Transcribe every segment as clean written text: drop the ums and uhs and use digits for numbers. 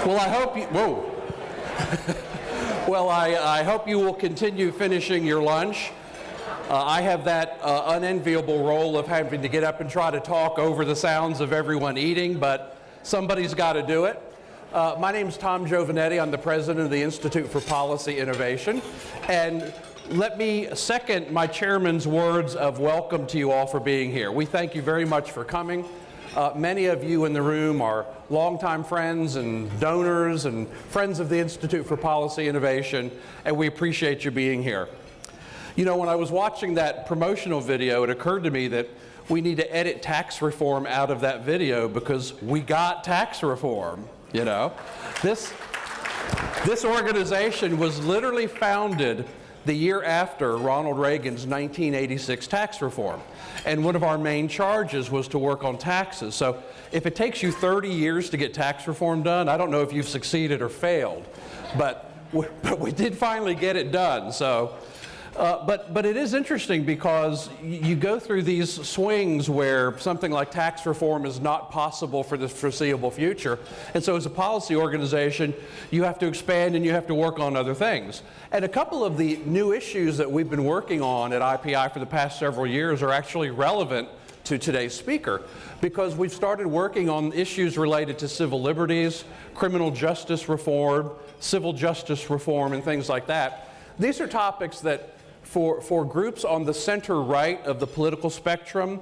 Well, I hope you, whoa. Well, I hope you will continue finishing your lunch. I have that unenviable role of having to get up and try to talk over the sounds of everyone eating, but somebody's got to do it. My name's Tom Giovanetti. I'm the president of the Institute for Policy Innovation. And let me second my chairman's words of welcome to you all for being here. We thank you very much for coming. Many of you in the room are longtime friends and donors and friends of the Institute for Policy Innovation, and we appreciate you being here. You know, when I was watching that promotional video, it occurred to me that we need to edit tax reform out of that video because we got tax reform, you know. This organization was literally founded the year after Ronald Reagan's 1986 tax reform. And one of our main charges was to work on taxes. So if it takes you 30 years to get tax reform done, I don't know if you've succeeded or failed, but we did finally get it done. So, but it is interesting because you go through these swings where something like tax reform is not possible for the foreseeable future. And so as a policy organization, you have to expand and you have to work on other things. And a couple of the new issues that we've been working on at IPI for the past several years are actually relevant to today's speaker, because we've started working on issues related to civil liberties, criminal justice reform, civil justice reform, and things like that. These are topics that for groups on the center right of the political spectrum,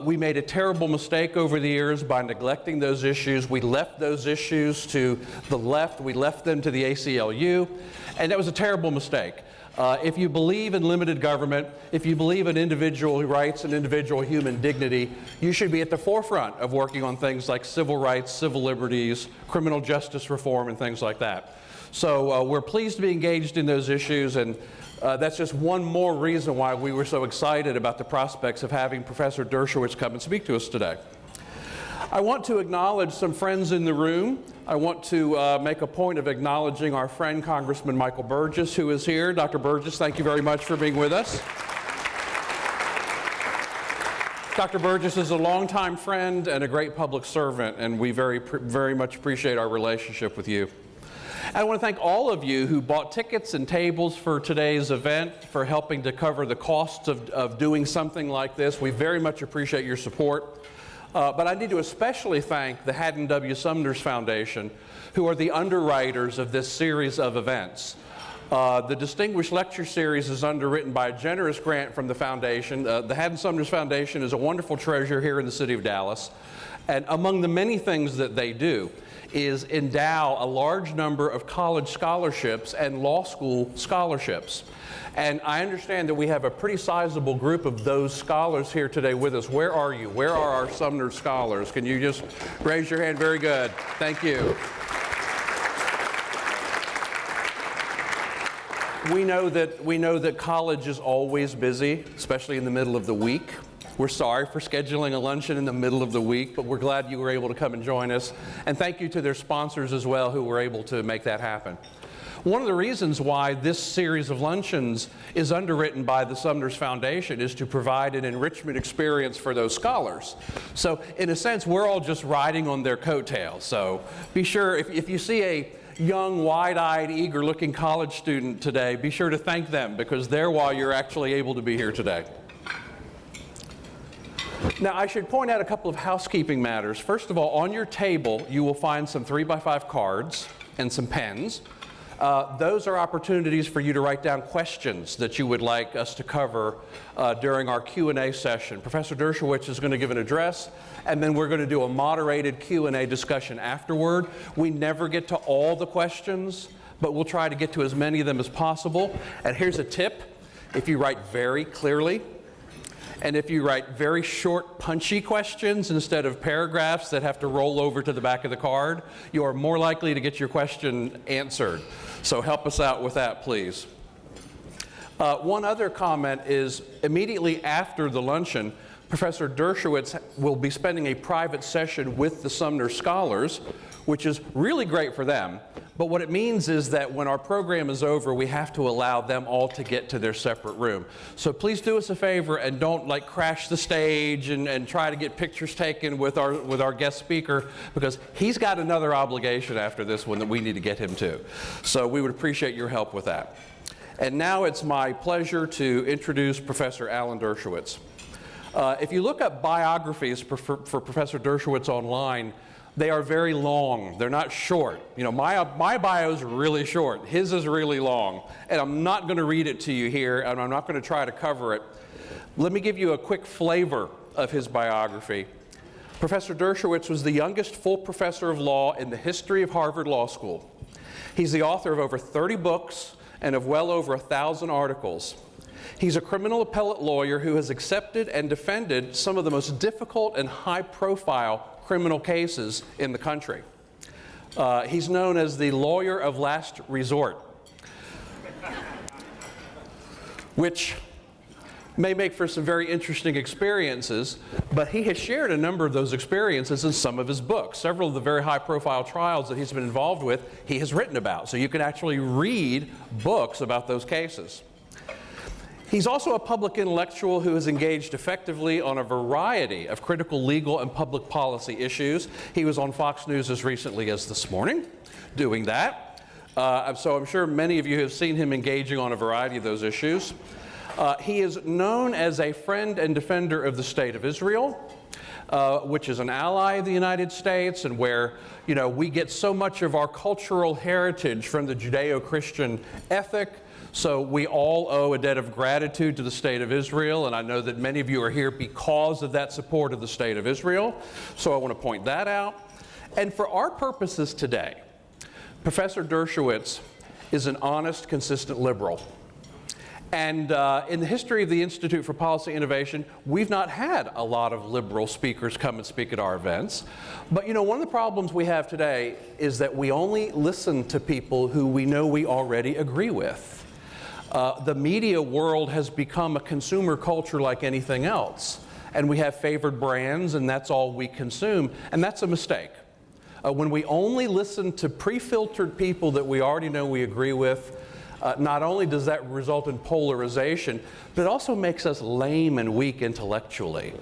we made a terrible mistake over the years by neglecting those issues. We left those issues to the left. We left them to the ACLU, and that was a terrible mistake. If you believe in limited government, if you believe in individual rights and individual human dignity, you should be at the forefront of working on things like civil rights, civil liberties, criminal justice reform, and things like that. So we're pleased to be engaged in those issues, and that's just one more reason why we were so excited about the prospects of having Professor Dershowitz come and speak to us today. I want to acknowledge some friends in the room. I want to make a point of acknowledging our friend Congressman Michael Burgess, who is here. Dr. Burgess, thank you very much for being with us. Dr. Burgess is a longtime friend and a great public servant, and we very much appreciate our relationship with you. I want to thank all of you who bought tickets and tables for today's event, for helping to cover the costs of doing something like this. We very much appreciate your support. But I need to especially thank the Hatton W. Sumners Foundation, who are the underwriters of this series of events. The Distinguished Lecture Series is underwritten by a generous grant from the foundation. The Hatton Sumners Foundation is a wonderful treasure here in the city of Dallas. And among the many things that they do is endow a large number of college scholarships and law school scholarships. And I understand that we have a pretty sizable group of those scholars here today with us. Where are you? Where are our Sumner scholars? Can you just raise your hand? Very good. Thank you. We know that college is always busy, especially in the middle of the week. We're sorry for scheduling a luncheon in the middle of the week, but we're glad you were able to come and join us. And thank you to their sponsors as well who were able to make that happen. One of the reasons why this series of luncheons is underwritten by the Sumners Foundation is to provide an enrichment experience for those scholars. So in a sense, we're all just riding on their coattails. So be sure, if you see a young, wide-eyed, eager-looking college student today, be sure to thank them, because they're why you're actually able to be here today. Now, I should point out a couple of housekeeping matters. First of all, on your table, you will find some 3x5 cards and some pens. Those are opportunities for you to write down questions that you would like us to cover during our Q&A session. Professor Dershowitz is going to give an address, and then we're going to do a moderated Q&A discussion afterward. We never get to all the questions, but we'll try to get to as many of them as possible. And here's a tip. If you write very clearly, and if you write very short, punchy questions instead of paragraphs that have to roll over to the back of the card, you are more likely to get your question answered. So help us out with that, please. One other comment is immediately after the luncheon, Professor Dershowitz will be spending a private session with the Sumner scholars, which is really great for them, But what it means is that when our program is over, we have to allow them all to get to their separate room. So please do us a favor and don't like crash the stage and try to get pictures taken with our guest speaker, because he's got another obligation after this one that we need to get him to. So we would appreciate your help with that. And now it's my pleasure to introduce Professor Alan Dershowitz. If you look up biographies for Professor Dershowitz online, they are very long. They're not short. You know, my bio is really short. His is really long. And I'm not going to read it to you here, and I'm not going to try to cover it. Let me give you a quick flavor of his biography. Professor Dershowitz was the youngest full professor of law in the history of Harvard Law School. He's the author of over 30 books and of well over 1,000 articles. He's a criminal appellate lawyer who has accepted and defended some of the most difficult and high-profile criminal cases in the country. He's known as the lawyer of last resort, which may make for some very interesting experiences, but he has shared a number of those experiences in some of his books. Several of the very high-profile trials that he's been involved with, he has written about, so you can actually read books about those cases. He's also a public intellectual who has engaged effectively on a variety of critical legal and public policy issues. He was on Fox News as recently as this morning doing that. So I'm sure many of you have seen him engaging on a variety of those issues. He is known as a friend and defender of the State of Israel, which is an ally of the United States, and where, you know, we get so much of our cultural heritage from the Judeo-Christian ethic. So we all owe a debt of gratitude to the State of Israel, and I know that many of you are here because of that support of the State of Israel. So I want to point that out. And for our purposes today, Professor Dershowitz is an honest, consistent liberal. And in the history of the Institute for Policy Innovation, we've not had a lot of liberal speakers come and speak at our events. But you know, one of the problems we have today is that we only listen to people who we know we already agree with. The media world has become a consumer culture like anything else. And we have favored brands, and that's all we consume. And that's a mistake. When we only listen to pre-filtered people that we already know we agree with, not only does that result in polarization, but it also makes us lame and weak intellectually.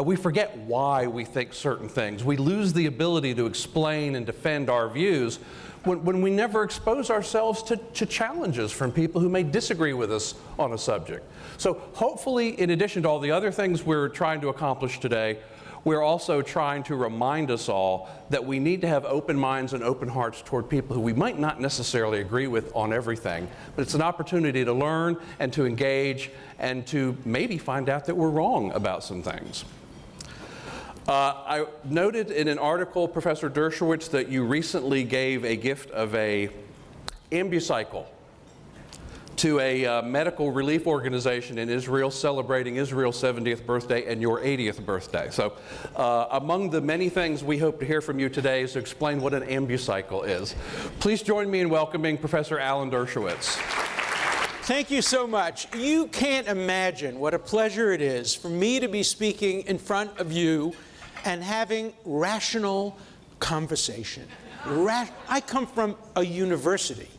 We forget why we think certain things. We lose the ability to explain and defend our views when we never expose ourselves to challenges from people who may disagree with us on a subject. So hopefully, in addition to all the other things we're trying to accomplish today, we're also trying to remind us all that we need to have open minds and open hearts toward people who we might not necessarily agree with on everything, but it's an opportunity to learn and to engage and to maybe find out that we're wrong about some things. I noted in an article, Professor Dershowitz, that you recently gave a gift of a ambucycle to a medical relief organization in Israel celebrating Israel's 70th birthday and your 80th birthday. So among the many things we hope to hear from you today is to explain what an ambucycle is. Please join me in welcoming Professor Alan Dershowitz. Thank you so much. You can't imagine what a pleasure it is for me to be speaking in front of you and having rational conversation. I come from a university,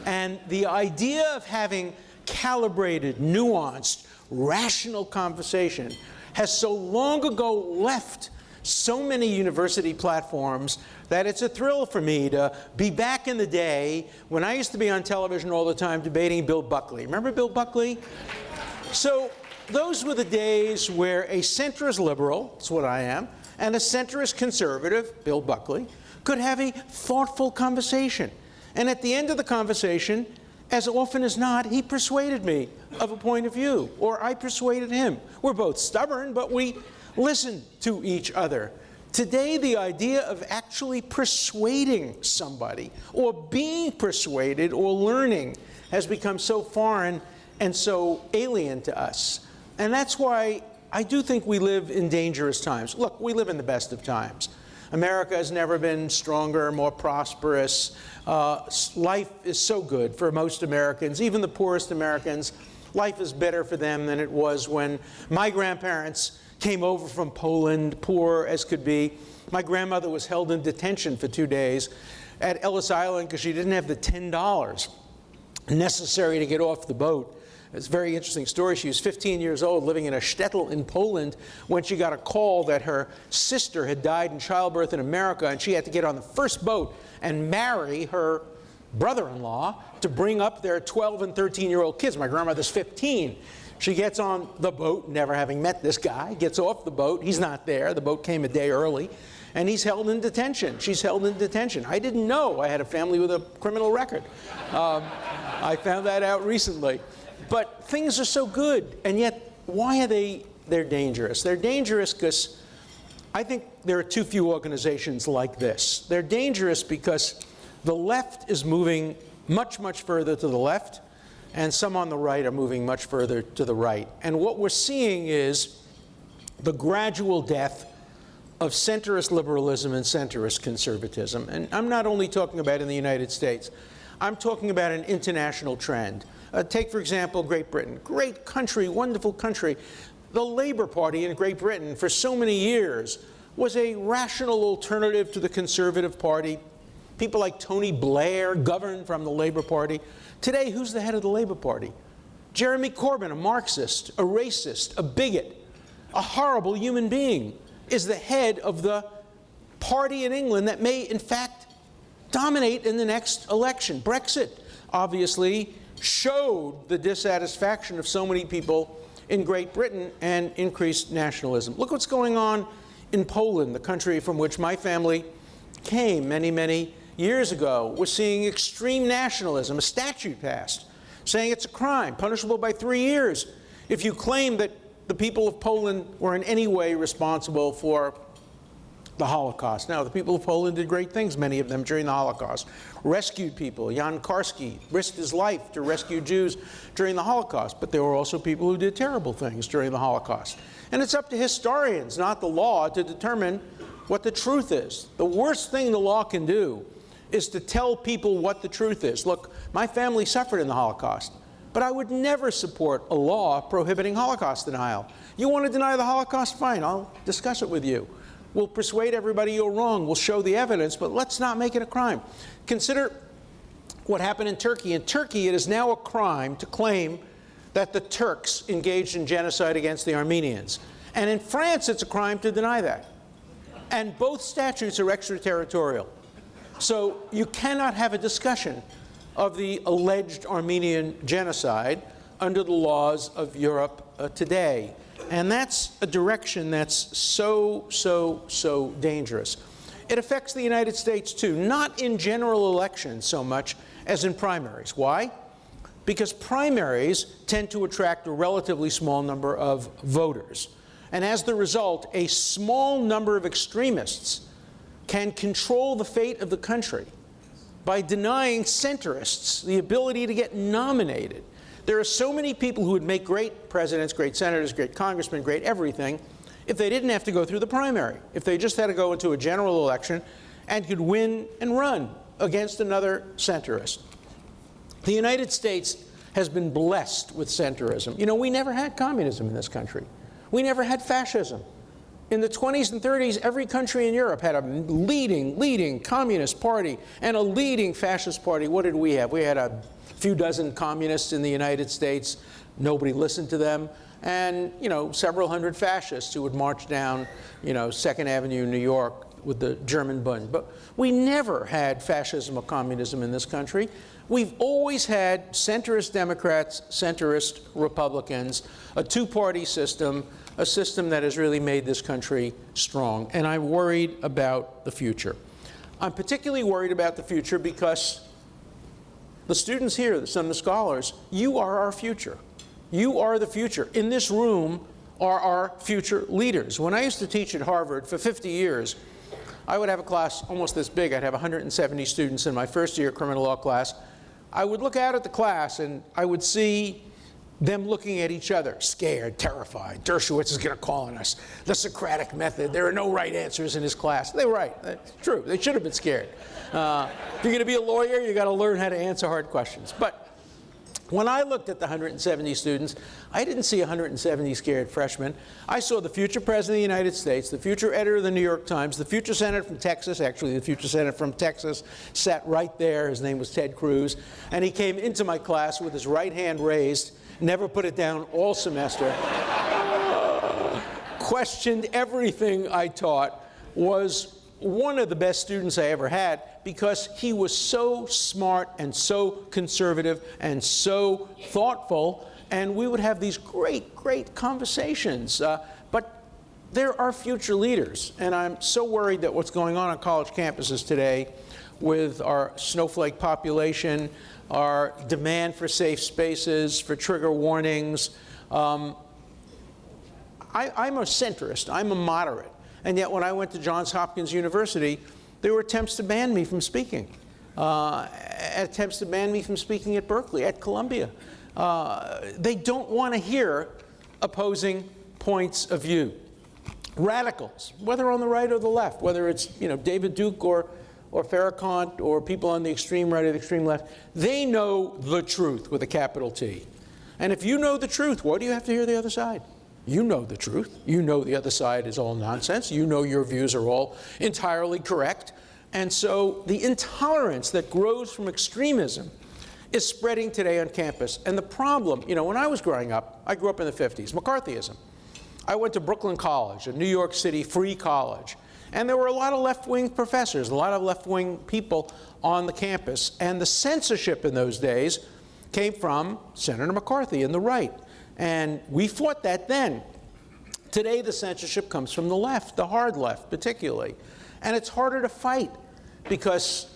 and the idea of having calibrated, nuanced, rational conversation has so long ago left so many university platforms that it's a thrill for me to be back in the day when I used to be on television all the time debating Bill Buckley. Remember Bill Buckley? So those were the days where a centrist liberal, that's what I am, and a centrist conservative, Bill Buckley, could have a thoughtful conversation. And at the end of the conversation, as often as not, he persuaded me of a point of view, or I persuaded him. We're both stubborn, but we listen to each other. Today, the idea of actually persuading somebody, or being persuaded, or learning, has become so foreign and so alien to us. And that's why I do think we live in dangerous times. Look, we live in the best of times. America has never been stronger, more prosperous. Life is so good for most Americans, even the poorest Americans. Life is better for them than it was when my grandparents came over from Poland, poor as could be. My grandmother was held in detention for 2 days at Ellis Island because she didn't have the $10 necessary to get off the boat. It's a very interesting story. She was 15 years old, living in a shtetl in Poland, when she got a call that her sister had died in childbirth in America, and she had to get on the first boat and marry her brother-in-law to bring up their 12 and 13-year-old kids. My grandmother's 15. She gets on the boat, never having met this guy, gets off the boat. He's not there. The boat came a day early, and he's held in detention. She's held in detention. I didn't know I had a family with a criminal record. I found that out recently. But things are so good, and yet why are they're dangerous? They're dangerous because I think there are too few organizations like this. They're dangerous because the left is moving much, much further to the left, and some on the right are moving much further to the right. And what we're seeing is the gradual death of centrist liberalism and centrist conservatism. And I'm not only talking about in the United States. I'm talking about an international trend. Take, for example, Great Britain. Great country, wonderful country. The Labour Party in Great Britain for so many years was a rational alternative to the Conservative Party. People like Tony Blair governed from the Labour Party. Today, who's the head of the Labour Party? Jeremy Corbyn, a Marxist, a racist, a bigot, a horrible human being, is the head of the party in England that may, in fact, dominate in the next election. Brexit, obviously, showed the dissatisfaction of so many people in Great Britain and increased nationalism. Look what's going on in Poland, the country from which my family came many, many years ago. We're seeing extreme nationalism, a statute passed saying it's a crime, punishable by 3 years, if you claim that the people of Poland were in any way responsible for the Holocaust. Now, the people of Poland did great things, many of them, during the Holocaust. Rescued people. Jan Karski risked his life to rescue Jews during the Holocaust. But there were also people who did terrible things during the Holocaust. And it's up to historians, not the law, to determine what the truth is. The worst thing the law can do is to tell people what the truth is. Look, my family suffered in the Holocaust, but I would never support a law prohibiting Holocaust denial. You want to deny the Holocaust? Fine, I'll discuss it with you. We'll persuade everybody you're wrong. We'll show the evidence, but let's not make it a crime. Consider what happened in Turkey. In Turkey, it is now a crime to claim that the Turks engaged in genocide against the Armenians. And in France, it's a crime to deny that. And both statutes are extraterritorial. So you cannot have a discussion of the alleged Armenian genocide under the laws of Europe today. And that's a direction that's so dangerous. It affects the United States, too, not in general elections so much as in primaries. Why? Because primaries tend to attract a relatively small number of voters. And as the result, a small number of extremists can control the fate of the country by denying centrists the ability to get nominated. There are so many people who would make great presidents, great senators, great congressmen, great everything, if they didn't have to go through the primary, if they just had to go into a general election and could win and run against another centrist. The United States has been blessed with centrism. You know, we never had communism in this country. We never had fascism. In the 20s and 30s, every country in Europe had a leading communist party and a leading fascist party. What did we have? We had a few dozen communists in the United States. Nobody listened to them. And, you know, several hundred fascists who would march down, you know, 2nd Avenue, New York with the German Bund. But we never had fascism or communism in this country. We've always had centrist Democrats, centrist Republicans, a two-party system, a system that has really made this country strong. And I'm worried about the future. I'm particularly worried about the future because the students here, some of the scholars, you are our future. You are the future. In this room are our future leaders. When I used to teach at Harvard for 50 years, I would have a class almost this big. I'd have 170 students in my first year criminal law class. I would look out at the class and I would see them looking at each other, scared, terrified. Dershowitz is going to call on us. The Socratic method. There are no right answers in his class. They were right. That's true. They should have been scared. If you're going to be a lawyer, you've got to learn how to answer hard questions. But When I looked at the 170 students, I didn't see 170 scared freshmen. I saw the future president of the United States, the future editor of the New York Times, the future senator from Texas. Actually, the future senator from Texas sat right there. His name was Ted Cruz. And he came into my class with his right hand raised, never put it down all semester, questioned everything I taught, was one of the best students I ever had because he was so smart and so conservative and so thoughtful, and we would have these great, great conversations. But there are future leaders, and I'm so worried that what's going on college campuses today with our snowflake population, our demand for safe spaces, for trigger warnings. I'm a centrist, I'm a moderate. And yet when I went to Johns Hopkins University, there were attempts to ban me from speaking. Attempts to ban me from speaking at Berkeley, at Columbia. They don't want to hear opposing points of view. Radicals, whether on the right or the left, whether it's David Duke or Farrakhan or people on the extreme right or the extreme left, they know the truth with a capital T. And if you know the truth, why do you have to hear the other side? You know the truth. You know the other side is all nonsense. You know your views are all entirely correct. And so the intolerance that grows from extremism is spreading today on campus. And the problem, when I was growing up, I grew up in the 50s, McCarthyism. I went to Brooklyn College, a New York City free college. And there were a lot of left-wing professors, a lot of left-wing people on the campus. And the censorship in those days came from Senator McCarthy and the right. And we fought that then. Today, the censorship comes from the left, the hard left particularly. And it's harder to fight because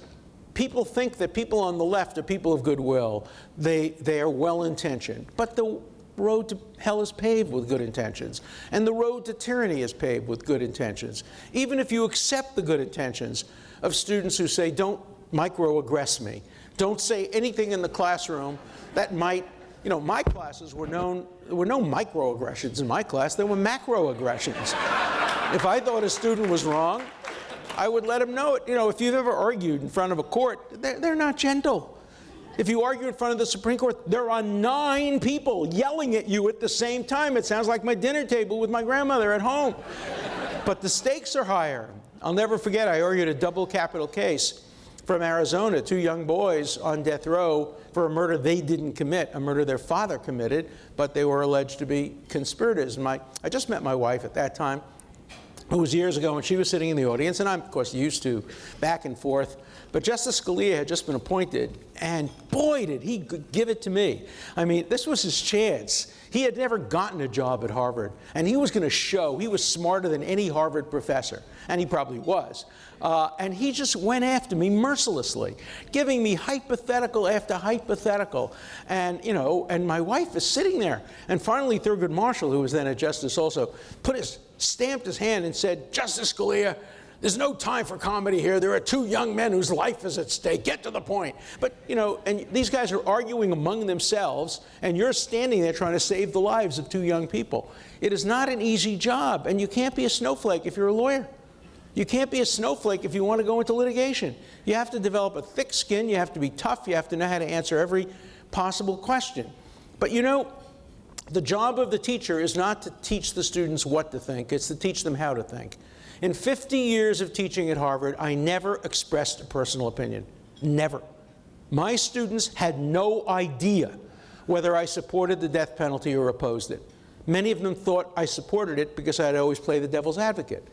people think that people on the left are people of goodwill. They are well-intentioned. But the road to hell is paved with good intentions. And the road to tyranny is paved with good intentions. Even if you accept the good intentions of students who say, don't microaggress me, don't say anything in the classroom that might, my classes there were no microaggressions in my class, there were macroaggressions. If I thought a student was wrong, I would let him know it. If you've ever argued in front of a court, they're not gentle. If you argue in front of the Supreme Court, there are 9 people yelling at you at the same time. It sounds like my dinner table with my grandmother at home. But the stakes are higher. I'll never forget, I argued a double capital case from Arizona, 2 young boys on death row for a murder they didn't commit, a murder their father committed, but they were alleged to be conspirators. And I just met my wife at that time. It was years ago, and she was sitting in the audience, and I'm, of course, used to back and forth. But Justice Scalia had just been appointed, and boy, did he give it to me. I mean, this was his chance. He had never gotten a job at Harvard, and he was going to show he was smarter than any Harvard professor, and he probably was. And he just went after me mercilessly, giving me hypothetical after hypothetical. And, and my wife is sitting there. And finally, Thurgood Marshall, who was then a justice also, stamped his hand and said, Justice Scalia, there's no time for comedy here. There are 2 young men whose life is at stake. Get to the point. But, and these guys are arguing among themselves, and you're standing there trying to save the lives of 2 young people. It is not an easy job, and you can't be a snowflake if you're a lawyer. You can't be a snowflake if you want to go into litigation. You have to develop a thick skin. You have to be tough. You have to know how to answer every possible question. But the job of the teacher is not to teach the students what to think. It's to teach them how to think. In 50 years of teaching at Harvard, I never expressed a personal opinion. Never. My students had no idea whether I supported the death penalty or opposed it. Many of them thought I supported it because I'd always play the devil's advocate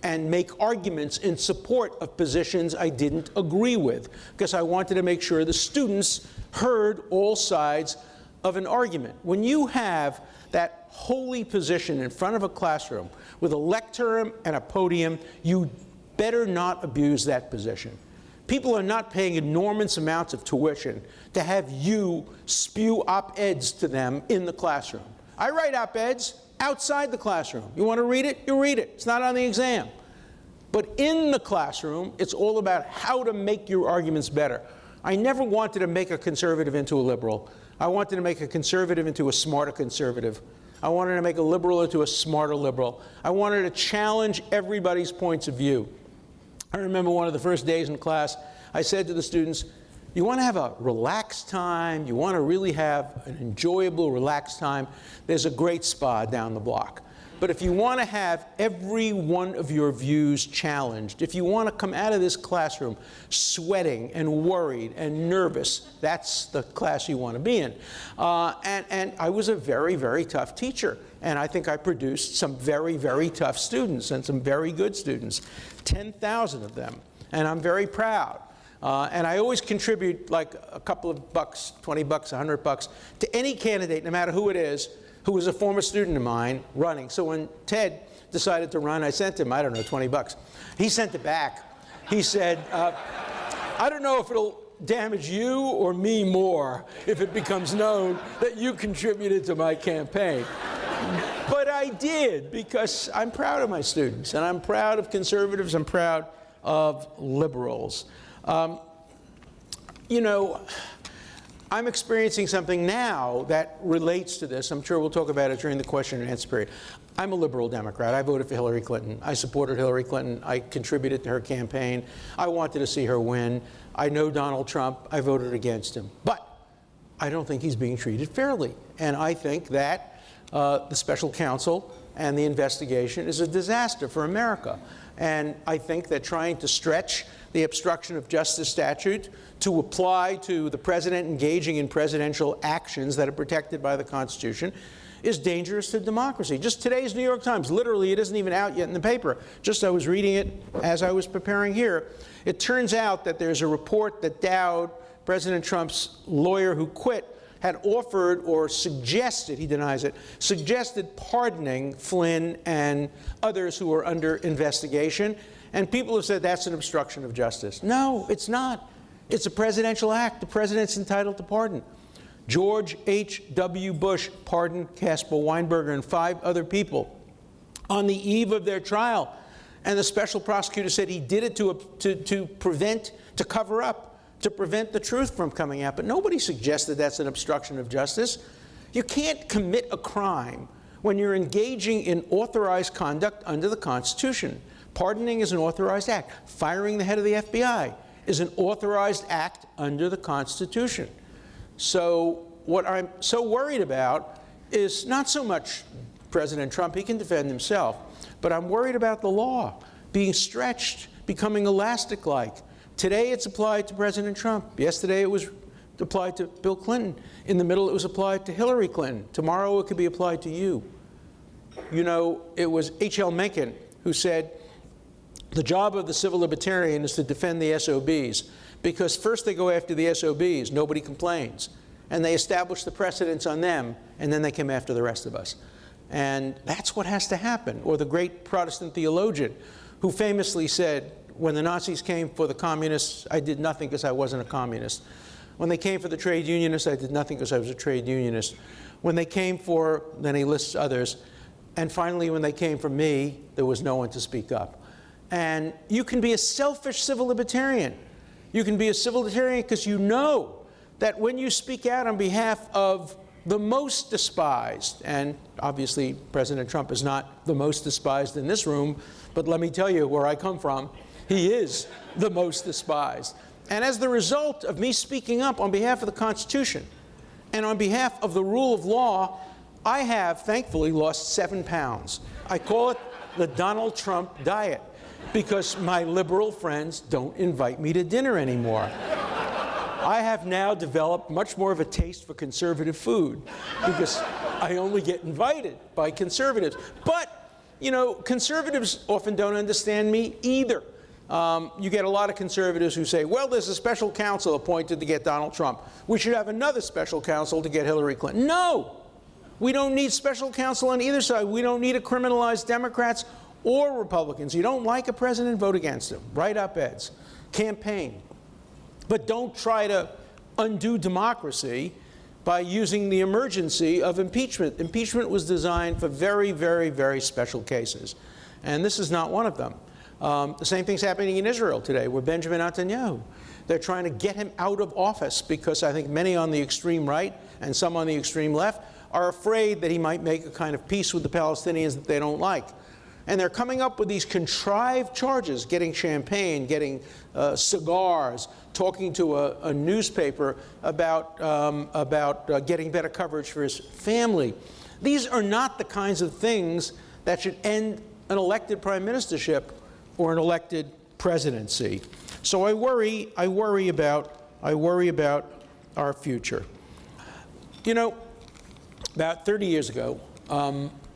and make arguments in support of positions I didn't agree with, because I wanted to make sure the students heard all sides of an argument. When you have that holy position in front of a classroom with a lectern and a podium, you better not abuse that position. People are not paying enormous amounts of tuition to have you spew op-eds to them in the classroom. I write op-eds outside the classroom. You want to read it? You read it. It's not on the exam. But in the classroom, it's all about how to make your arguments better. I never wanted to make a conservative into a liberal. I wanted to make a conservative into a smarter conservative. I wanted to make a liberal into a smarter liberal. I wanted to challenge everybody's points of view. I remember one of the first days in class, I said to the students, You want to have a relaxed time, you want to really have an enjoyable, relaxed time, there's a great spa down the block. But if you want to have every one of your views challenged, if you want to come out of this classroom sweating and worried and nervous, that's the class you want to be in. And I was a very, very tough teacher. And I think I produced some very, very tough students and some very good students, 10,000 of them. And I'm very proud. And I always contribute like a couple of bucks, 20 bucks, 100 bucks to any candidate, no matter who it is, who was a former student of mine running. So when Ted decided to run, I sent him, I don't know, 20 bucks. He sent it back. He said, I don't know if it'll damage you or me more if it becomes known that you contributed to my campaign. But I did, because I'm proud of my students, and I'm proud of conservatives, I'm proud of liberals. You know, I'm experiencing something now that relates to this. I'm sure we'll talk about it during the question and answer period. I'm a liberal Democrat. I voted for Hillary Clinton. I supported Hillary Clinton. I contributed to her campaign. I wanted to see her win. I know Donald Trump. I voted against him. But I don't think he's being treated fairly. And I think that the special counsel and the investigation is a disaster for America. And I think that trying to stretch the obstruction of justice statute to apply to the president engaging in presidential actions that are protected by the Constitution is dangerous to democracy. Just today's New York Times, literally, it isn't even out yet in the paper. Just I was reading it as I was preparing here. It turns out that there's a report that Dowd, President Trump's lawyer who quit, had offered or suggested, he denies it, suggested pardoning Flynn and others who are under investigation. And people have said that's an obstruction of justice. No, it's not. It's a presidential act. The president's entitled to pardon. George H.W. Bush pardoned Caspar Weinberger and 5 other people on the eve of their trial. And the special prosecutor said he did it to cover up, to prevent the truth from coming out. But nobody suggested that's an obstruction of justice. You can't commit a crime when you're engaging in authorized conduct under the Constitution. Pardoning is an authorized act. Firing the head of the FBI is an authorized act under the Constitution. So what I'm so worried about is not so much President Trump, he can defend himself, but I'm worried about the law being stretched, becoming elastic-like. Today it's applied to President Trump. Yesterday it was applied to Bill Clinton. In the middle it was applied to Hillary Clinton. Tomorrow it could be applied to you. You know, it was H.L. Mencken who said, the job of the civil libertarian is to defend the SOBs, because first they go after the SOBs, nobody complains, and they establish the precedents on them, and then they come after the rest of us. And that's what has to happen. Or the great Protestant theologian who famously said, when the Nazis came for the communists, I did nothing because I wasn't a communist. When they came for the trade unionists, I did nothing because I was a trade unionist. When they came for, then he lists others, and finally when they came for me, there was no one to speak up. And you can be a selfish civil libertarian. You can be a civil libertarian because you know that when you speak out on behalf of the most despised, and obviously President Trump is not the most despised in this room, but let me tell you where I come from, he is the most despised. And as the result of me speaking up on behalf of the Constitution and on behalf of the rule of law, I have, thankfully, lost 7 pounds. I call it the Donald Trump diet, because my liberal friends don't invite me to dinner anymore. I have now developed much more of a taste for conservative food, because I only get invited by conservatives. But, you know, conservatives often don't understand me either. You get a lot of conservatives who say, well, there's a special counsel appointed to get Donald Trump. We should have another special counsel to get Hillary Clinton. No! We don't need special counsel on either side. We don't need to criminalize Democrats or Republicans. You don't like a president, vote against him. Write op-eds. Campaign. But don't try to undo democracy by using the emergency of impeachment. Impeachment was designed for very, very, very special cases. And this is not one of them. The same thing's happening in Israel today with Benjamin Netanyahu. They're trying to get him out of office because I think many on the extreme right and some on the extreme left are afraid that he might make a kind of peace with the Palestinians that they don't like. And they're coming up with these contrived charges, getting champagne, getting cigars, talking to a newspaper about getting better coverage for his family. These are not the kinds of things that should end an elected prime ministership or an elected presidency. So I worry about our future. You know, about 30 years ago,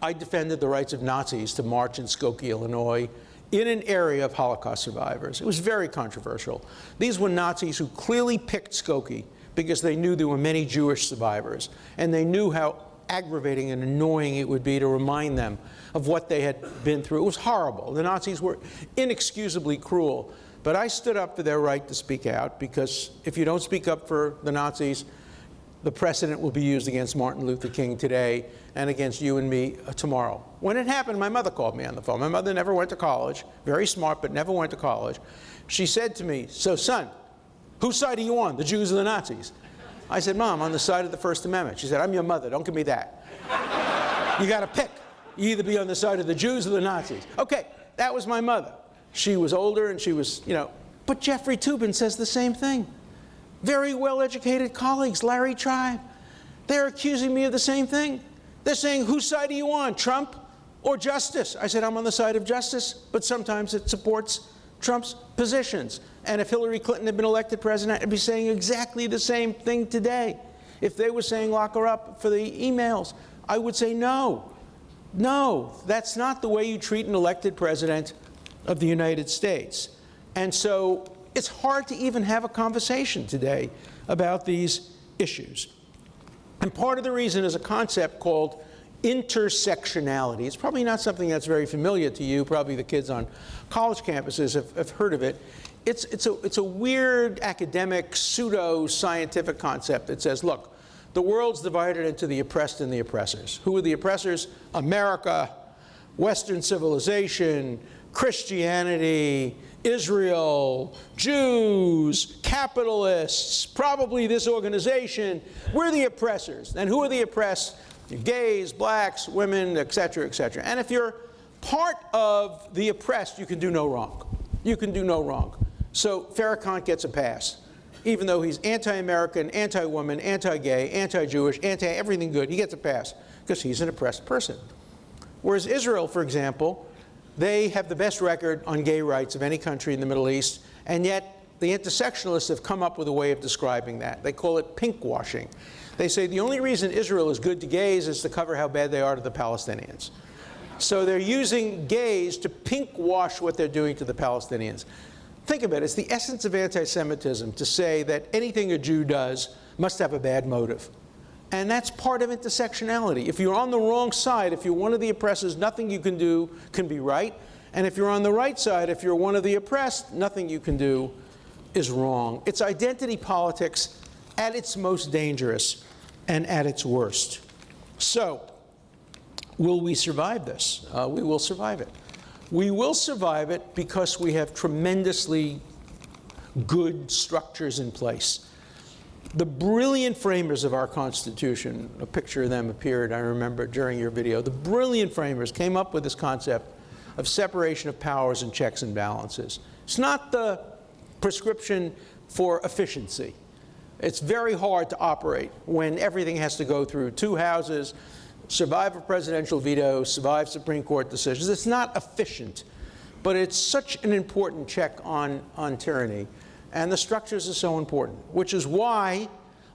I defended the rights of Nazis to march in Skokie, Illinois, in an area of Holocaust survivors. It was very controversial. These were Nazis who clearly picked Skokie because they knew there were many Jewish survivors, and they knew how aggravating and annoying it would be to remind them of what they had been through. It was horrible. The Nazis were inexcusably cruel. But I stood up for their right to speak out, because if you don't speak up for the Nazis, the precedent will be used against Martin Luther King today and against you and me tomorrow. When it happened, my mother called me on the phone. My mother never went to college, very smart, but never went to college. She said to me, "So son, whose side are you on, the Jews or the Nazis?" I said, "Mom, on the side of the First Amendment." She said, "I'm your mother, don't give me that. You got to pick. You either be on the side of the Jews or the Nazis." Okay, that was my mother. She was older and she was, but Jeffrey Toobin says the same thing. Very well-educated colleagues, Larry Tribe, they're accusing me of the same thing. They're saying, "Whose side are you on, Trump or justice?" I said, "I'm on the side of justice, but sometimes it supports Trump's positions." And if Hillary Clinton had been elected president, I'd be saying exactly the same thing today. If they were saying lock her up for the emails, I would say no. No, that's not the way you treat an elected president of the United States. And so it's hard to even have a conversation today about these issues. And part of the reason is a concept called intersectionality. It's probably not something that's very familiar to you. Probably the kids on college campuses have heard of it. It's a weird academic, pseudo-scientific concept that says, look, the world's divided into the oppressed and the oppressors. Who are the oppressors? America, Western civilization, Christianity, Israel, Jews, capitalists, probably this organization. We're the oppressors. And who are the oppressed? Gays, blacks, women, et cetera, et cetera. And if you're part of the oppressed, you can do no wrong. You can do no wrong. So Farrakhan gets a pass. Even though he's anti-American, anti-woman, anti-gay, anti-Jewish, anti-everything good, he gets a pass because he's an oppressed person. Whereas Israel, for example, they have the best record on gay rights of any country in the Middle East, and yet the intersectionalists have come up with a way of describing that. They call it pinkwashing. They say the only reason Israel is good to gays is to cover how bad they are to the Palestinians. So they're using gays to pinkwash what they're doing to the Palestinians. Think about it. It's the essence of anti-Semitism to say that anything a Jew does must have a bad motive. And that's part of intersectionality. If you're on the wrong side, if you're one of the oppressors, nothing you can do can be right. And if you're on the right side, if you're one of the oppressed, nothing you can do is wrong. It's identity politics at its most dangerous and at its worst. So, will we survive this? We will survive it. We will survive it because we have tremendously good structures in place. The brilliant framers of our Constitution, a picture of them appeared, I remember, during your video. The brilliant framers came up with this concept of separation of powers and checks and balances. It's not the prescription for efficiency. It's very hard to operate when everything has to go through two houses, survive a presidential veto, survive Supreme Court decisions. It's not efficient, but it's such an important check on tyranny. And the structures are so important, which is why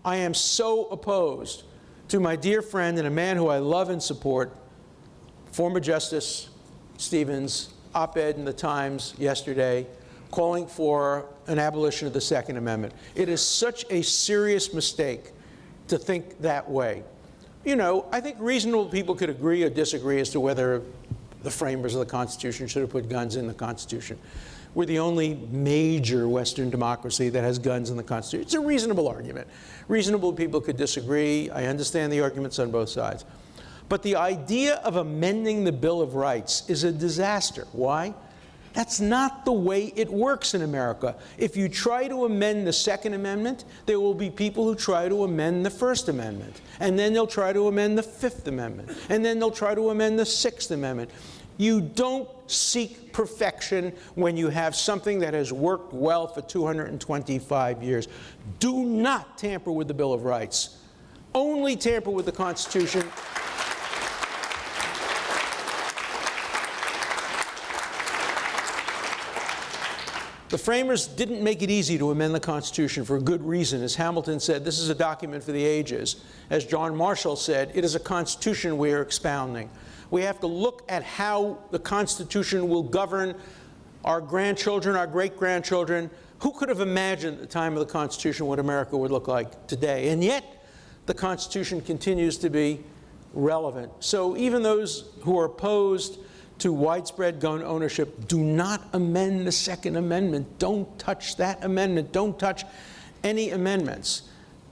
I am so opposed to my dear friend and a man who I love and support, former Justice Stevens' op-ed in the Times yesterday, calling for an abolition of the Second Amendment. It is such a serious mistake to think that way. You know, I think reasonable people could agree or disagree as to whether the framers of the Constitution should have put guns in the Constitution. We're the only major Western democracy that has guns in the Constitution. It's a reasonable argument. Reasonable people could disagree. I understand the arguments on both sides. But the idea of amending the Bill of Rights is a disaster. Why? That's not the way it works in America. If you try to amend the Second Amendment, there will be people who try to amend the First Amendment. And then they'll try to amend the Fifth Amendment. And then they'll try to amend the Sixth Amendment. You don't seek perfection when you have something that has worked well for 225 years. Do not tamper with the Bill of Rights. Only tamper with the Constitution. The framers didn't make it easy to amend the Constitution for a good reason. As Hamilton said, this is a document for the ages. As John Marshall said, it is a Constitution we are expounding. We have to look at how the Constitution will govern our grandchildren, our great-grandchildren. Who could have imagined at the time of the Constitution what America would look like today? And yet, the Constitution continues to be relevant. So even those who are opposed to widespread gun ownership, do not amend the Second Amendment. Don't touch that amendment. Don't touch any amendments.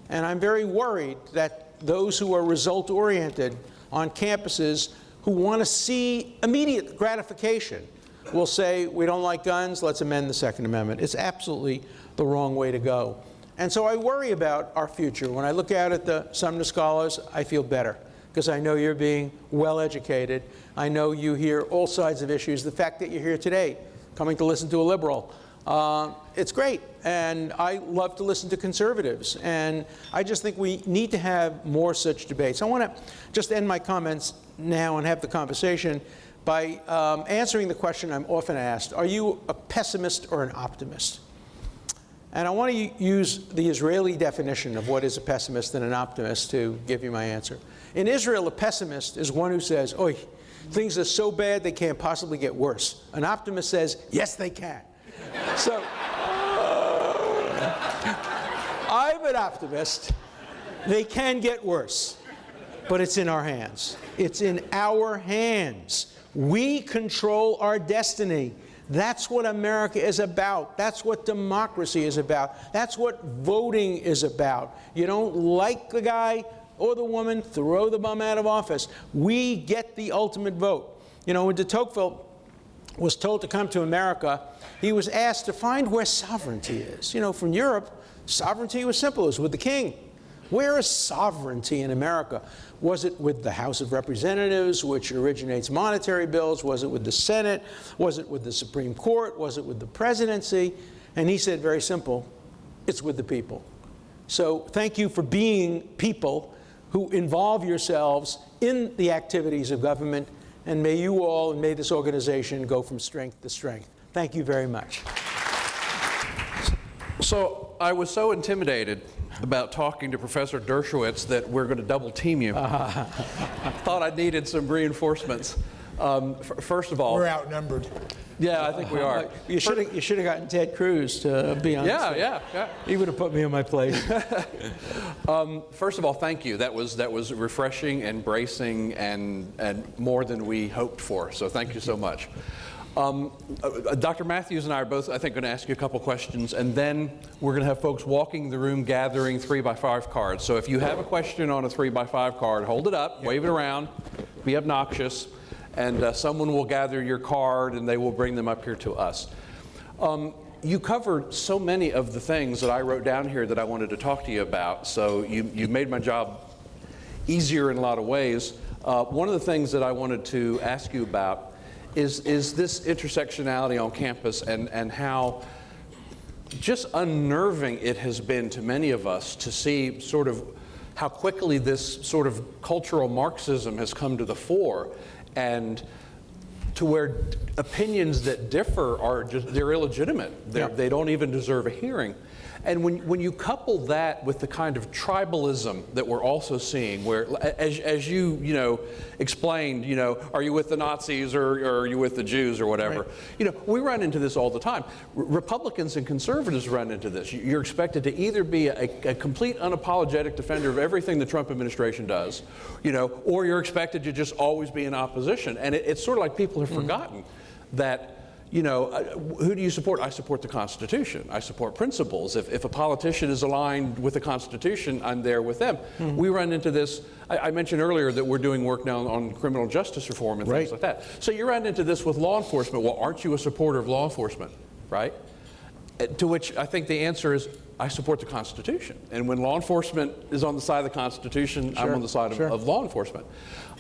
And I'm very worried that those who are result-oriented on campuses who want to see immediate gratification will say, we don't like guns, let's amend the Second Amendment. It's absolutely the wrong way to go. And so I worry about our future. When I look out at the Sumner scholars, I feel better, because I know you're being well-educated. I know you hear all sides of issues. The fact that you're here today, coming to listen to a liberal, it's great. And I love to listen to conservatives. And I just think we need to have more such debates. I want to just end my comments now and have the conversation by answering the question I'm often asked: are you a pessimist or an optimist? And I want to use the Israeli definition of what is a pessimist and an optimist to give you my answer. In Israel, a pessimist is one who says, "Oy, things are so bad they can't possibly get worse." An optimist says, "Yes, they can." So, I'm an optimist. They can get worse, but it's in our hands. It's in our hands. We control our destiny. That's what America is about. That's what democracy is about. That's what voting is about. You don't like the guy or the woman, throw the bum out of office. We get the ultimate vote. You know, when de Tocqueville was told to come to America, he was asked to find where sovereignty is. You know, from Europe, sovereignty was simple. It was with the king. Where is sovereignty in America? Was it with the House of Representatives, which originates monetary bills? Was it with the Senate? Was it with the Supreme Court? Was it with the presidency? And he said, very simple, it's with the people. So thank you for being people who involve yourselves in the activities of government, and may you all and may this organization go from strength to strength. Thank you very much. So I was so intimidated about talking to Professor Dershowitz that we're going to double team you. Thought I needed some reinforcements. First of all, we're outnumbered. Yeah, I think we are. You should have gotten Ted Cruz to be on. Yeah. He would have put me on my place. First of all, thank you. That was refreshing and bracing and more than we hoped for. So thank you so much. Dr. Matthews and I are both, I think, going to ask you a couple questions, and then we're going to have folks walking the room gathering 3x5 cards. So if you have a question on a 3x5 card, hold it up, wave it around, be obnoxious, and someone will gather your card and they will bring them up here to us. You covered so many of the things that I wrote down here that I wanted to talk to you about, so you made my job easier in a lot of ways. One of the things that I wanted to ask you about is this intersectionality on campus and how just unnerving it has been to many of us to see sort of how quickly this sort of cultural Marxism has come to the fore, and to where opinions that differ are just, they're illegitimate. They don't even deserve a hearing. And when you couple that with the kind of tribalism that we're also seeing, where, as you explained, are you with the Nazis or are you with the Jews or whatever? Right. We run into this all the time. Republicans and conservatives run into this. You're expected to either be a complete unapologetic defender of everything the Trump administration does, or you're expected to just always be in opposition. And it's sort of like people have forgotten that. Who do you support? I support the Constitution. I support principles. If a politician is aligned with the Constitution, I'm there with them. We run into this. I mentioned earlier that we're doing work now on criminal justice reform and things like that. So you run into this with law enforcement. Well, aren't you a supporter of law enforcement, right? To which I think the answer is, I support the Constitution. And when law enforcement is on the side of the Constitution, I'm on the side of law enforcement.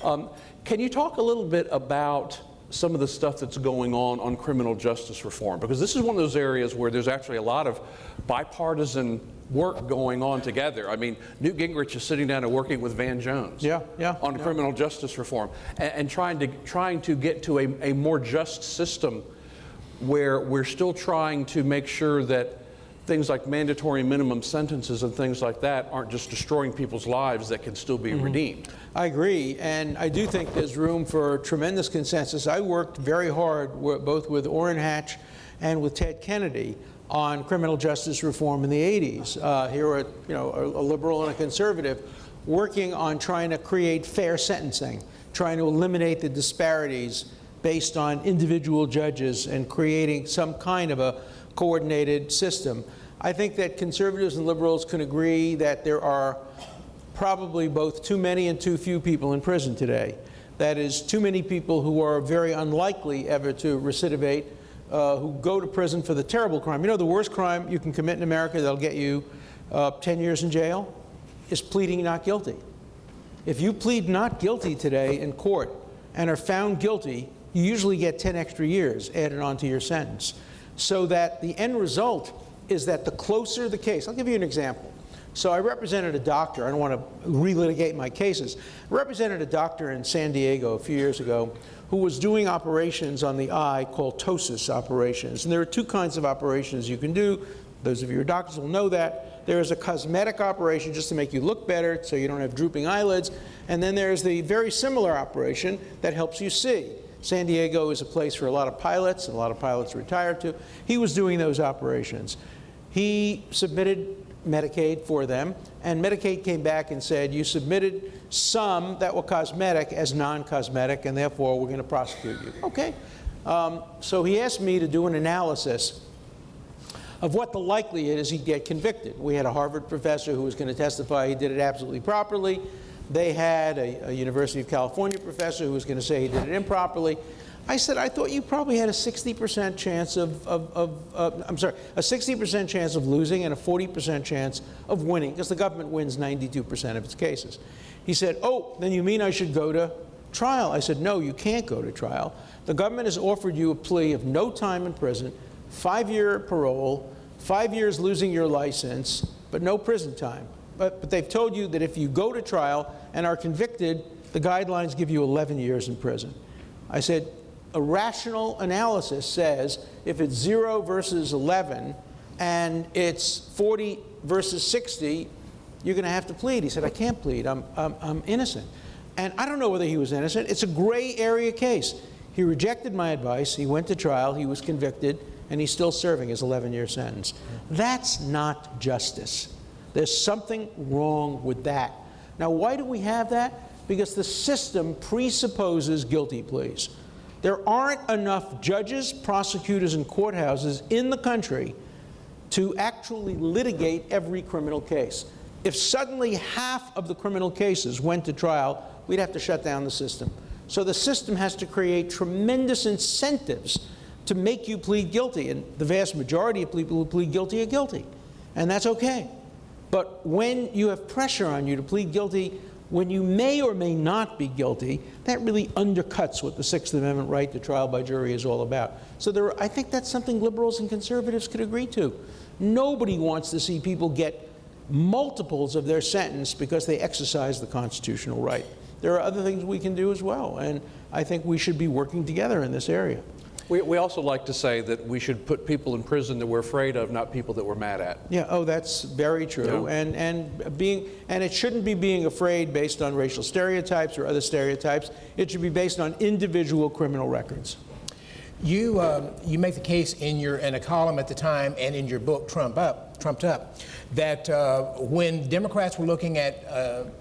Can you talk a little bit about some of the stuff that's going on criminal justice reform, because this is one of those areas where there's actually a lot of bipartisan work going on together. I mean, Newt Gingrich is sitting down and working with Van Jones on criminal justice reform and trying to get to a more just system where we're still trying to make sure that things like mandatory minimum sentences and things like that aren't just destroying people's lives that can still be redeemed. I agree, and I do think there's room for tremendous consensus. I worked very hard both with Orrin Hatch and with Ted Kennedy on criminal justice reform in the 80s. Here are, a liberal and a conservative working on trying to create fair sentencing, trying to eliminate the disparities based on individual judges and creating some kind of a coordinated system. I think that conservatives and liberals can agree that there are probably both too many and too few people in prison today. That is, too many people who are very unlikely ever to recidivate, who go to prison for the terrible crime. The worst crime you can commit in America that'll get you 10 years in jail is pleading not guilty. If you plead not guilty today in court and are found guilty, you usually get 10 extra years added onto your sentence. So that the end result is that the closer the case, I'll give you an example. So I represented a doctor, I don't want to relitigate my cases. I represented a doctor in San Diego a few years ago who was doing operations on the eye called ptosis operations. And there are two kinds of operations you can do. Those of you who are doctors will know that. There is a cosmetic operation just to make you look better so you don't have drooping eyelids. And then there's the very similar operation that helps you see. San Diego is a place for a lot of pilots, and a lot of pilots retired to. He was doing those operations. He submitted Medicaid for them, and Medicaid came back and said, you submitted some that were cosmetic as non-cosmetic, and therefore we're going to prosecute you. Okay. So he asked me to do an analysis of what the likelihood is he'd get convicted. We had a Harvard professor who was going to testify he did it absolutely properly. They had a University of California professor who was going to say he did it improperly. I said, I thought you probably had a 60% chance a 60% chance of losing and a 40% chance of winning, because the government wins 92% of its cases. He said, oh, then you mean I should go to trial? I said, no, you can't go to trial. The government has offered you a plea of no time in prison, 5-year parole, 5 years losing your license, but no prison time. But they've told you that if you go to trial and are convicted, the guidelines give you 11 years in prison. I said, a rational analysis says if it's 0 versus 11 and it's 40 versus 60, you're going to have to plead. He said, I can't plead. I'm innocent. And I don't know whether he was innocent. It's a gray area case. He rejected my advice. He went to trial. He was convicted. And he's still serving his 11-year sentence. That's not justice. There's something wrong with that. Now, why do we have that? Because the system presupposes guilty pleas. There aren't enough judges, prosecutors, and courthouses in the country to actually litigate every criminal case. If suddenly half of the criminal cases went to trial, we'd have to shut down the system. So the system has to create tremendous incentives to make you plead guilty. And the vast majority of people who plead guilty are guilty. And that's okay. But when you have pressure on you to plead guilty when you may or may not be guilty, that really undercuts what the Sixth Amendment right to trial by jury is all about. So I think that's something liberals and conservatives could agree to. Nobody wants to see people get multiples of their sentence because they exercise the constitutional right. There are other things we can do as well, and I think we should be working together in this area. We also like to say that we should put people in prison that we're afraid of, not people that we're mad at. Yeah, oh, that's very true. Yeah. And it shouldn't be being afraid based on racial stereotypes or other stereotypes. It should be based on individual criminal records. You make the case in a column at the time and in your book, Trumped Up, that when Democrats were looking at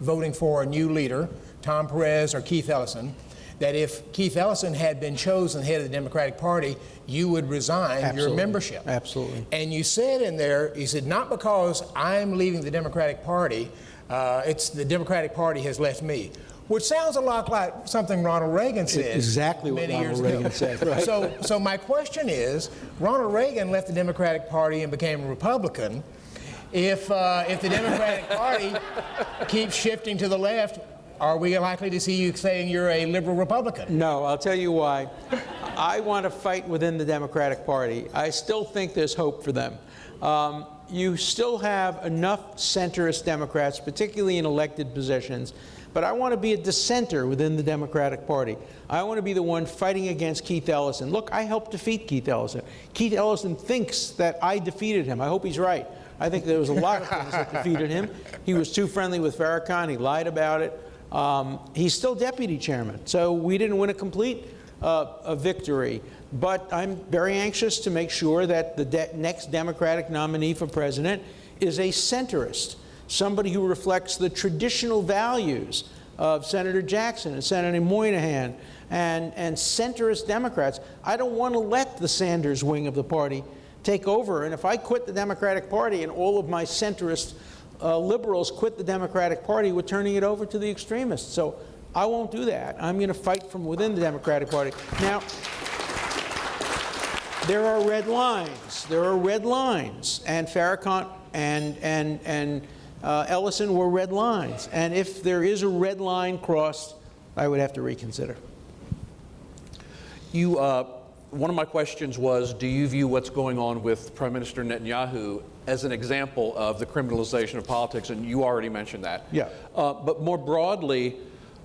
voting for a new leader, Tom Perez or Keith Ellison, that if Keith Ellison had been chosen head of the Democratic Party, you would resign your membership. Absolutely. And you said in there, you said, not because I'm leaving the Democratic Party, it's the Democratic Party has left me. Which sounds a lot like something Ronald Reagan said. Exactly what Ronald Reagan said, right? So my question is, Ronald Reagan left the Democratic Party and became a Republican. If the Democratic Party keeps shifting to the left, are we likely to see you saying you're a liberal Republican? No, I'll tell you why. I want to fight within the Democratic Party. I still think there's hope for them. You still have enough centrist Democrats, particularly in elected positions, but I want to be a dissenter within the Democratic Party. I want to be the one fighting against Keith Ellison. Look, I helped defeat Keith Ellison. Keith Ellison thinks that I defeated him. I hope he's right. I think there was a lot of things that defeated him. He was too friendly with Farrakhan. He lied about it. He's still deputy chairman, so we didn't win a complete victory. But I'm very anxious to make sure that the next Democratic nominee for president is a centrist, somebody who reflects the traditional values of Senator Jackson and Senator Moynihan and centrist Democrats. I don't want to let the Sanders wing of the party take over. And if I quit the Democratic Party and all of my centrist liberals quit the Democratic Party, we're turning it over to the extremists. So I won't do that. I'm going to fight from within the Democratic Party. Now, there are red lines. There are red lines. And Farrakhan and Ellison were red lines. And if there is a red line crossed, I would have to reconsider. One of my questions was, do you view what's going on with Prime Minister Netanyahu as an example of the criminalization of politics? And you already mentioned that. Yeah. But more broadly,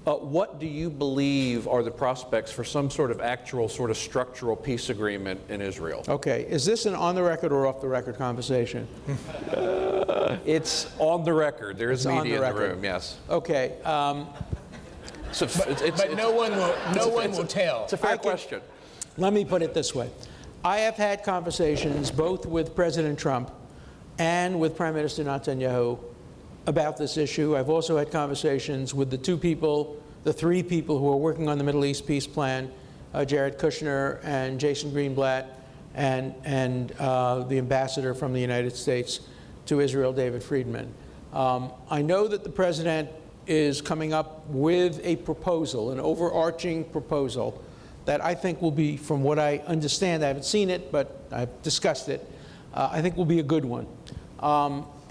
what do you believe are the prospects for some sort of actual sort of structural peace agreement in Israel? Okay. Is this an on-the-record or off-the-record conversation? It's on the record. There is media in the room, yes. Okay. But no one will tell. It's a fair question. Let me put it this way. I have had conversations both with President Trump and with Prime Minister Netanyahu about this issue. I've also had conversations with the three people who are working on the Middle East peace plan, Jared Kushner and Jason Greenblatt, and the ambassador from the United States to Israel, David Friedman. I know that the president is coming up with a proposal, an overarching proposal, that I think will be, from what I understand, I haven't seen it, but I've discussed it, I think will be a good one.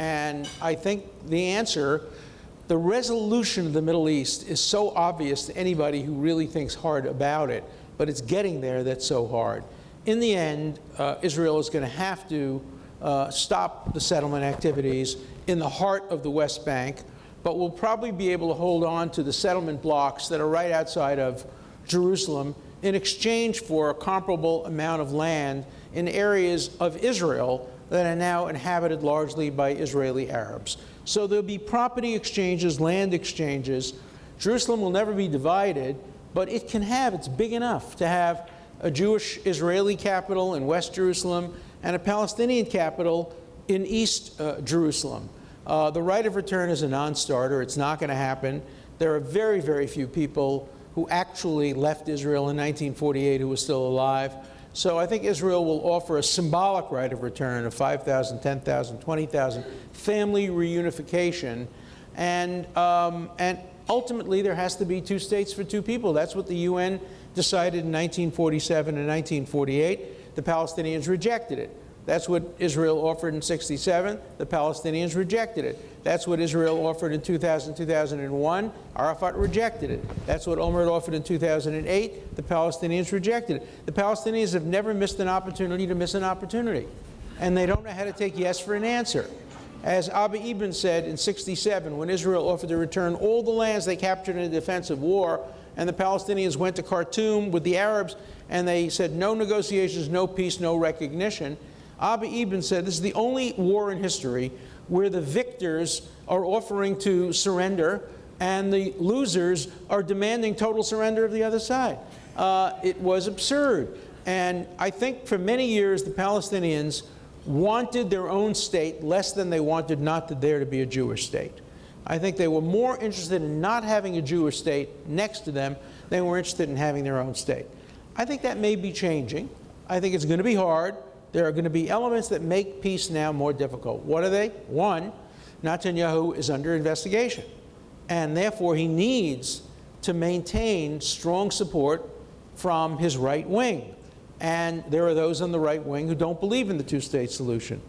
And I think the answer, the resolution of the Middle East is so obvious to anybody who really thinks hard about it, but it's getting there that's so hard. In the end, Israel is going to have to stop the settlement activities in the heart of the West Bank, but we'll probably be able to hold on to the settlement blocks that are right outside of Jerusalem in exchange for a comparable amount of land in areas of Israel that are now inhabited largely by Israeli Arabs. So there'll be property exchanges, land exchanges. Jerusalem will never be divided, but it's big enough to have a Jewish-Israeli capital in West Jerusalem and a Palestinian capital in East Jerusalem. The right of return is a non-starter. It's not going to happen. There are very, very few people who actually left Israel in 1948 who was still alive. So I think Israel will offer a symbolic right of return of 5,000, 10,000, 20,000, family reunification. And ultimately, there has to be two states for two people. That's what the UN decided in 1947 and 1948. The Palestinians rejected it. That's what Israel offered in 1967. The Palestinians rejected it. That's what Israel offered in 2000, 2001. Arafat rejected it. That's what Omar offered in 2008. The Palestinians rejected it. The Palestinians have never missed an opportunity to miss an opportunity. And they don't know how to take yes for an answer. As Abba Eban said in 1967, when Israel offered to return all the lands they captured in a defensive war, and the Palestinians went to Khartoum with the Arabs, and they said no negotiations, no peace, no recognition. Abba Eban said this is the only war in history where the victors are offering to surrender and the losers are demanding total surrender of the other side. It was absurd. And I think for many years the Palestinians wanted their own state less than they wanted not there to be a Jewish state. I think they were more interested in not having a Jewish state next to them than were interested in having their own state. I think that may be changing. I think it's going to be hard. There are going to be elements that make peace now more difficult. What are they? One, Netanyahu is under investigation, and therefore he needs to maintain strong support from his right wing. And there are those on the right wing who don't believe in the two-state solution.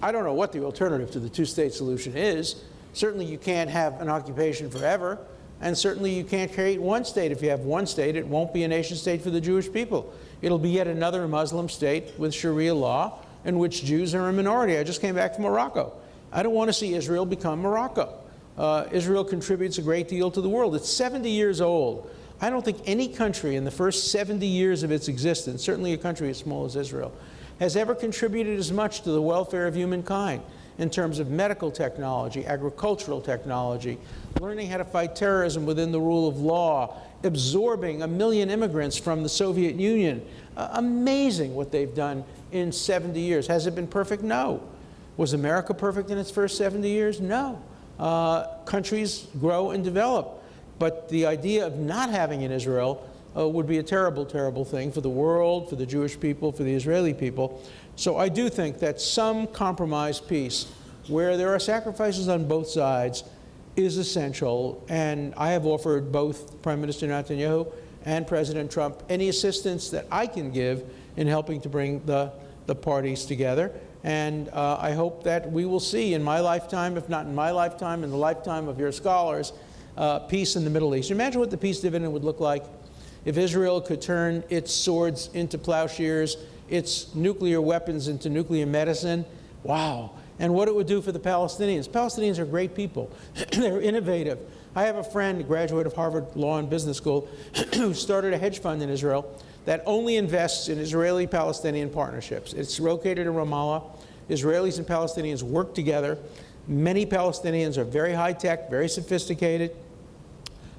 I don't know what the alternative to the two-state solution is. Certainly you can't have an occupation forever. And certainly you can't create one state. If you have one state, it won't be a nation state for the Jewish people. It'll be yet another Muslim state with Sharia law in which Jews are a minority. I just came back from Morocco. I don't want to see Israel become Morocco. Israel contributes a great deal to the world. It's 70 years old. I don't think any country in the first 70 years of its existence, certainly a country as small as Israel, has ever contributed as much to the welfare of humankind in terms of medical technology, agricultural technology, learning how to fight terrorism within the rule of law, absorbing 1 million immigrants from the Soviet Union. Amazing what they've done in 70 years. Has it been perfect? No. Was America perfect in its first 70 years? No. Countries grow and develop. But the idea of not having an Israel would be a terrible, terrible thing for the world, for the Jewish people, for the Israeli people. So I do think that some compromise peace, where there are sacrifices on both sides, is essential. And I have offered both Prime Minister Netanyahu and President Trump any assistance that I can give in helping to bring the parties together. And I hope that we will see in my lifetime, if not in my lifetime, in the lifetime of your scholars, peace in the Middle East. Imagine what the peace dividend would look like if Israel could turn its swords into plowshares, its nuclear weapons into nuclear medicine. Wow. And what it would do for the Palestinians. Palestinians are great people. They're innovative. I have a friend, a graduate of Harvard Law and Business School, who started a hedge fund in Israel that only invests in Israeli-Palestinian partnerships. It's located in Ramallah. Israelis and Palestinians work together. Many Palestinians are very high-tech, very sophisticated.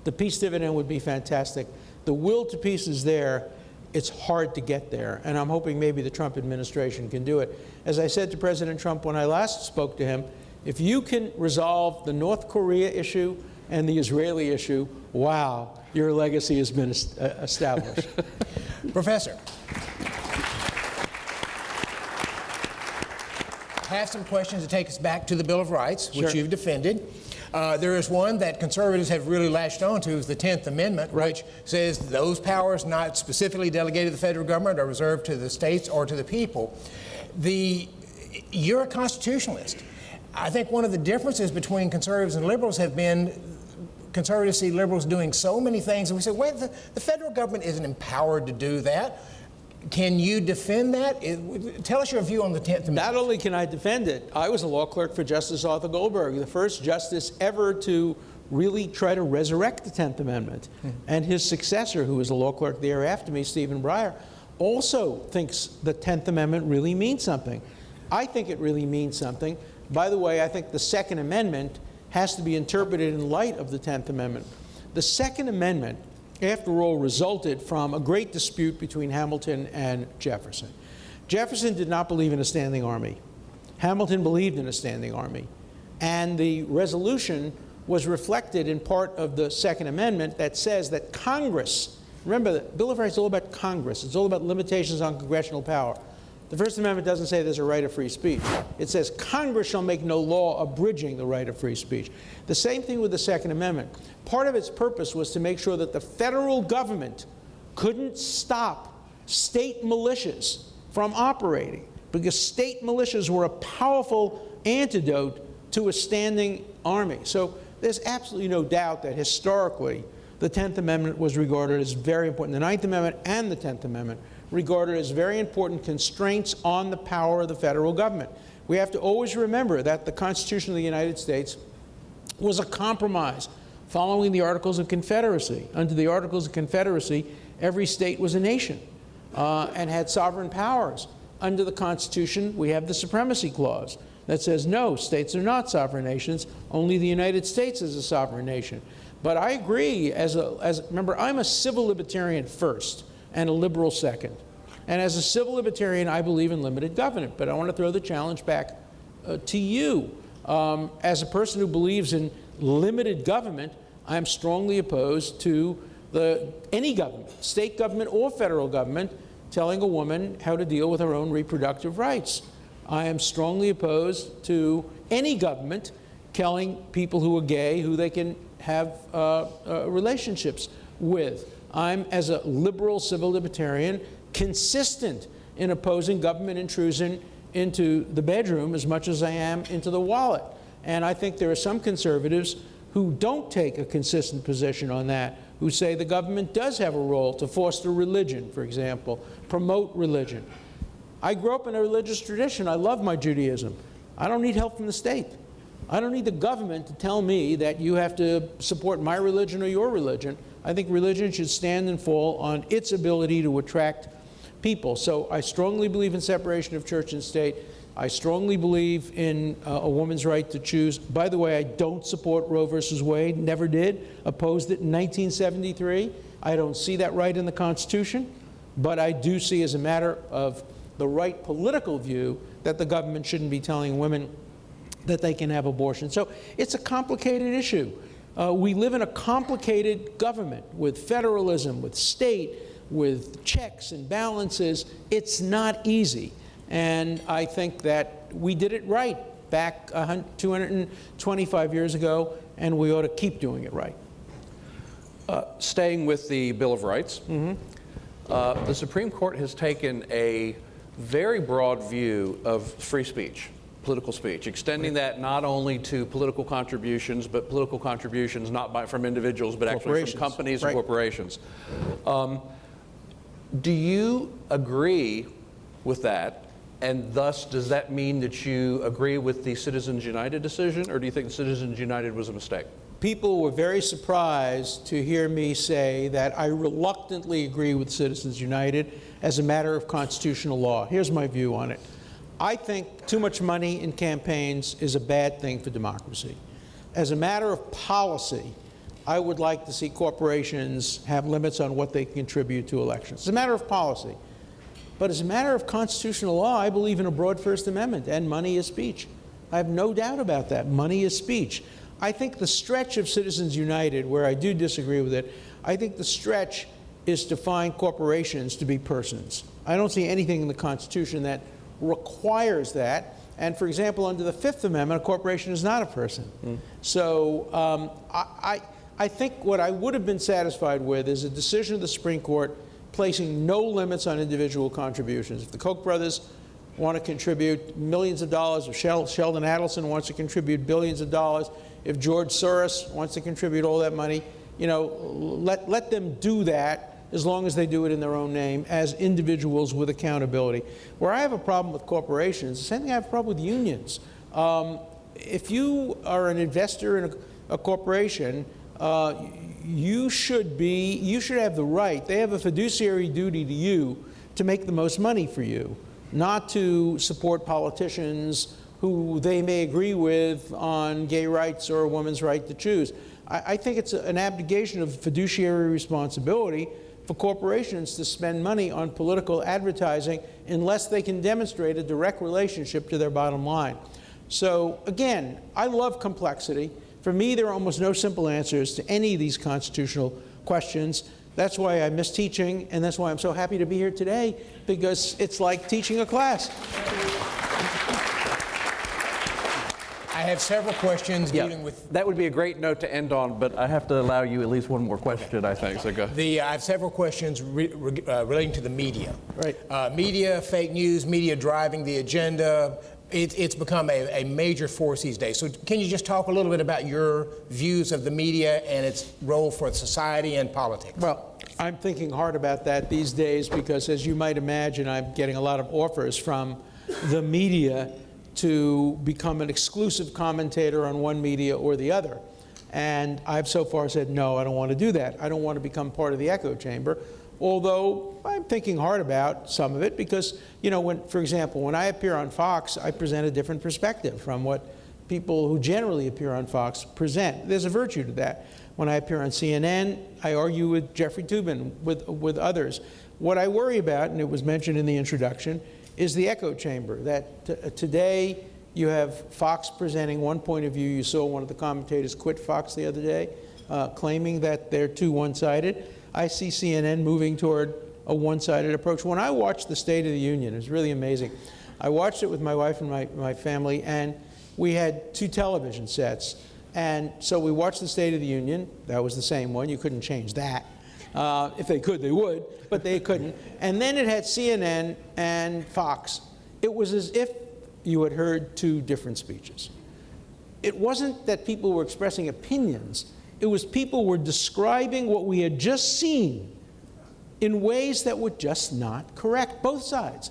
The peace dividend would be fantastic. The will to peace is there. It's hard to get there, and I'm hoping maybe the Trump administration can do it. As I said to President Trump when I last spoke to him, if you can resolve the North Korea issue and the Israeli issue, wow, your legacy has been established. Professor, I have some questions to take us back to the Bill of Rights, which you've defended. There is one that conservatives have really latched on to, is the 10th Amendment, which says those powers not specifically delegated to the federal government are reserved to the states or to the people. You're a constitutionalist. I think one of the differences between conservatives and liberals have been conservatives see liberals doing so many things, and we say, wait, the federal government isn't empowered to do that. Can you defend that? Tell us your view on the 10th Amendment. Not only can I defend it, I was a law clerk for Justice Arthur Goldberg, the first justice ever to really try to resurrect the 10th Amendment. And his successor, who was a law clerk there after me, Stephen Breyer, also thinks the 10th Amendment really means something. I think it really means something. By the way, I think the Second Amendment has to be interpreted in light of the 10th Amendment. The Second Amendment, after all, resulted from a great dispute between Hamilton and Jefferson. Jefferson did not believe in a standing army. Hamilton believed in a standing army. And the resolution was reflected in part of the Second Amendment that says that Congress, remember, the Bill of Rights is all about Congress. It's all about limitations on congressional power. The First Amendment doesn't say there's a right of free speech. It says Congress shall make no law abridging the right of free speech. The same thing with the Second Amendment. Part of its purpose was to make sure that the federal government couldn't stop state militias from operating, because state militias were a powerful antidote to a standing army. So there's absolutely no doubt that historically the 10th Amendment was regarded as very important. The 9th Amendment and the 10th Amendment regarded as very important constraints on the power of the federal government. We have to always remember that the Constitution of the United States was a compromise following the Articles of Confederacy. Under the Articles of Confederacy, every state was a nation and had sovereign powers. Under the Constitution, we have the Supremacy Clause that says, no, states are not sovereign nations, only the United States is a sovereign nation. But I agree, remember, I'm a civil libertarian first and a liberal second. And as a civil libertarian, I believe in limited government, but I want to throw the challenge back to you. As a person who believes in limited government, I'm strongly opposed to any government, state government or federal government, telling a woman how to deal with her own reproductive rights. I am strongly opposed to any government telling people who are gay who they can have relationships with. I'm, as a liberal civil libertarian, consistent in opposing government intrusion into the bedroom as much as I am into the wallet. And I think there are some conservatives who don't take a consistent position on that, who say the government does have a role to foster religion, for example, promote religion. I grew up in a religious tradition. I love my Judaism. I don't need help from the state. I don't need the government to tell me that you have to support my religion or your religion. I think religion should stand and fall on its ability to attract people. So I strongly believe in separation of church and state. I strongly believe in a woman's right to choose. By the way, I don't support Roe versus Wade, never did, opposed it in 1973. I don't see that right in the Constitution, but I do see as a matter of the right political view that the government shouldn't be telling women that they can have abortion. So it's a complicated issue. We live in a complicated government with federalism, with state, with checks and balances. It's not easy. And I think that we did it right back 225 years ago, and we ought to keep doing it right. Staying with the Bill of Rights, the Supreme Court has taken a very broad view of free speech, political speech, extending that not only to political contributions, but political contributions not from individuals, but actually from companies and corporations. Do you agree with that? And thus, does that mean that you agree with the Citizens United decision, or do you think Citizens United was a mistake? People were very surprised to hear me say that I reluctantly agree with Citizens United as a matter of constitutional law. Here's my view on it. I think too much money in campaigns is a bad thing for democracy. As a matter of policy, I would like to see corporations have limits on what they contribute to elections. As a matter of policy. But as a matter of constitutional law, I believe in a broad First Amendment, and money is speech. I have no doubt about that. Money is speech. I think the stretch of Citizens United, where I do disagree with it, I think the stretch is to find corporations to be persons. I don't see anything in the Constitution that requires that. And for example, under the Fifth Amendment, a corporation is not a person. So I think what I would have been satisfied with is a decision of the Supreme Court placing no limits on individual contributions. If the Koch brothers want to contribute millions of dollars, if Sheldon Adelson wants to contribute billions of dollars, if George Soros wants to contribute all that money, you know, let them do that as long as they do it in their own name as individuals with accountability. Where I have a problem with corporations, the same thing I have a problem with unions. If you are an investor in a corporation, you should have the right, they have a fiduciary duty to you to make the most money for you, not to support politicians who they may agree with on gay rights or a woman's right to choose. I think it's an abdication of fiduciary responsibility for corporations to spend money on political advertising unless they can demonstrate a direct relationship to their bottom line. So again, I love complexity. For me, there are almost no simple answers to any of these constitutional questions. That's why I miss teaching, and that's why I'm so happy to be here today, because it's like teaching a class. I have several questions dealing with... That would be a great note to end on, but I have to allow you at least one more question, I think, so go. I have several questions relating to the media. Right. Media, fake news, media driving the agenda. It's become a major force these days. So can you just talk a little bit about your views of the media and its role for society and politics? Well, I'm thinking hard about that these days because, as you might imagine, I'm getting a lot of offers from the media to become an exclusive commentator on one media or the other. And I've so far said, no, I don't want to do that. I don't want to become part of the echo chamber. Although I'm thinking hard about some of it because, you know, for example, when I appear on Fox, I present a different perspective from what people who generally appear on Fox present. There's a virtue to that. When I appear on CNN, I argue with Jeffrey Toobin, with others. What I worry about, and it was mentioned in the introduction, is the echo chamber, that today you have Fox presenting one point of view. You saw one of the commentators quit Fox the other day, claiming that they're too one-sided. I see CNN moving toward a one-sided approach. When I watched the State of the Union, it was really amazing. I watched it with my wife and my family, and we had two television sets. And so we watched the State of the Union. That was the same one. You couldn't change that. If they could, they would, but they couldn't. And then it had CNN and Fox. It was as if you had heard two different speeches. it wasn't that people were expressing opinions. It was people were describing what we had just seen in ways that were just not correct. Both sides.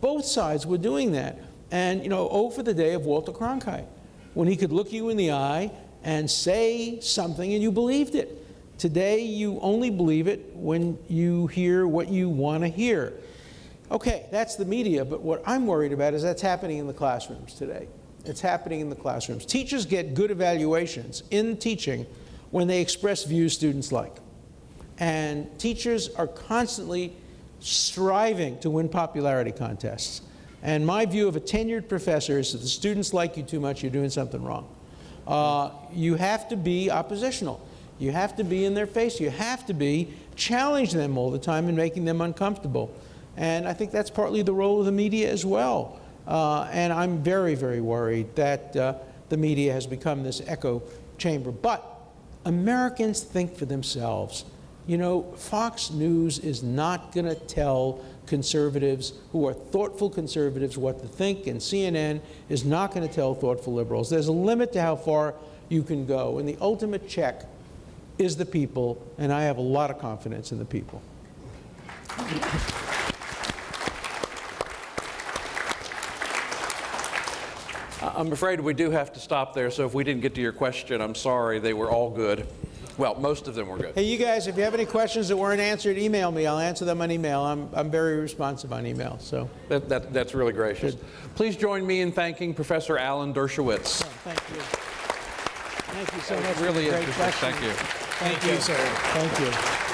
Both sides were doing that. And, you know, oh, for the day of Walter Cronkite, when he could look you in the eye and say something and you believed it. Today, you only believe it when you hear what you want to hear. Okay, that's the media, but what I'm worried about is that's happening in the classrooms today. It's happening in the classrooms. Teachers get good evaluations in teaching when they express views students like. And teachers are constantly striving to win popularity contests. And my view of a tenured professor is if the students like you too much, you're doing something wrong. You have to be oppositional. You have to be in their face. You have to be challenge them all the time and making them uncomfortable. And I think that's partly the role of the media as well. And I'm very, very worried that the media has become this echo chamber. But Americans think for themselves. You know, Fox News is not going to tell conservatives who are thoughtful conservatives what to think, and CNN is not going to tell thoughtful liberals. There's a limit to how far you can go, and the ultimate check is the people, and I have a lot of confidence in the people. I'm afraid we do have to stop there, so if we didn't get to your question, I'm sorry. They were all good. Well, most of them were good. Hey, you guys, if you have any questions that weren't answered, email me. I'll answer them on email. I'm very responsive on email. So That's really gracious. Good. Please join me in thanking Professor Alan Dershowitz. oh, thank you. Thank you so much. Really for the great interesting. question. Thank you. Thank you, sir. Thank you.